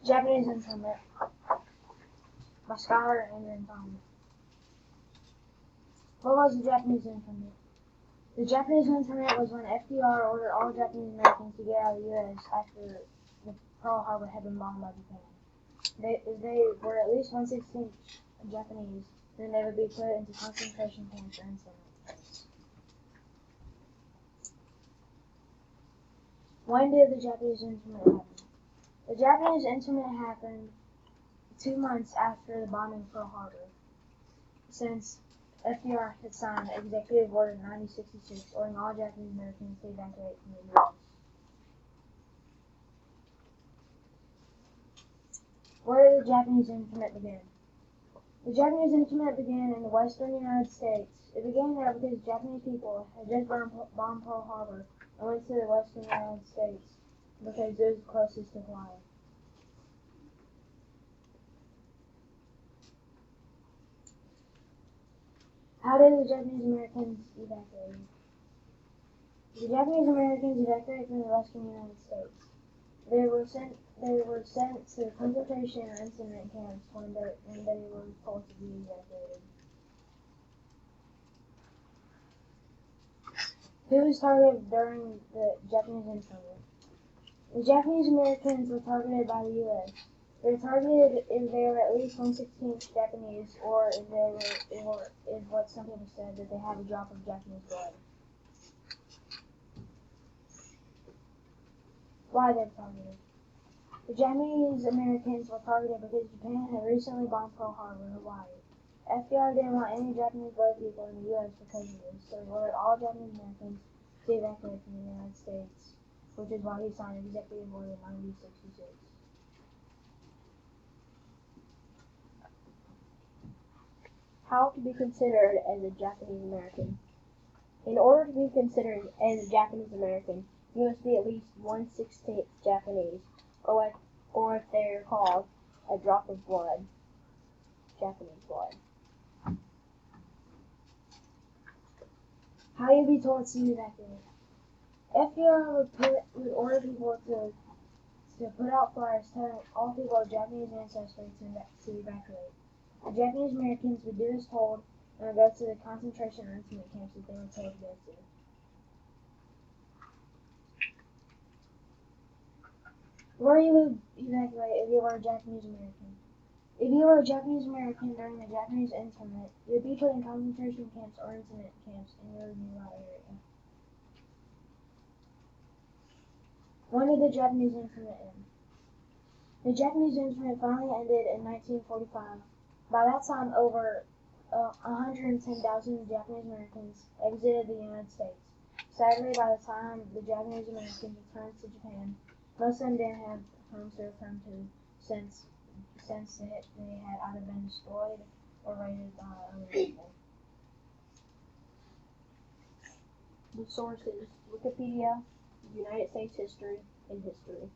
Japanese Internment by Skyler and Tom. What was the Japanese Internment? The Japanese Internment was when FDR ordered all Japanese Americans to get out of the U.S. after the Pearl Harbor had been bombed by Japan. They were at least 1/16 Japanese, then they would be put into concentration camps or internment. When did the Japanese Internment happen? The Japanese Internment happened 2 months after the bombing of Pearl Harbor, since FDR had signed Executive Order 9066 ordering all Japanese Americans to evacuate from the U.S. Where did the Japanese Internment begin? The Japanese Internment began in the western United States. It began there because Japanese people had just bombed Pearl Harbor and went to the western United States because it was closest to Hawaii. How did the Japanese Americans evacuate? The Japanese Americans evacuated from the western United States. They were sent to concentration or internment camps when they were told to be evacuated. Who was targeted during the Japanese internment? The Japanese Americans were targeted by the U.S. They were targeted if they were at least 1/16 Japanese, or if what some people said, that they had a drop of Japanese blood. Why they were targeted? The Japanese Americans were targeted because Japan had recently bombed Pearl Harbor, Hawaii. FDR didn't want any Japanese blood people in the U.S. because of this, so he ordered all Japanese Americans to evacuate from the United States, which is why he signed Executive Order 9066. How to be considered as a Japanese American? In order to be considered as a Japanese American, you must be at least 1/16 Japanese, or if they are called a drop of blood, Japanese blood. How you be told to evacuate? FDR would order people to put out flyers telling all people of Japanese ancestry to evacuate. The Japanese Americans would do as told and would go to the concentration or internment camps that they were told to go to. Where you would evacuate if you were a Japanese American? If you were a Japanese American during the Japanese internment, you would be put in concentration camps or internment camps in your nearby area. When did the Japanese internment end? The Japanese internment finally ended in 1945. By that time, over 110,000 Japanese Americans exited the United States. Sadly, by the time the Japanese Americans returned to Japan, most of them didn't have homes to return to since they had either been destroyed or raided by other people. The sources: Wikipedia, United States History, and History.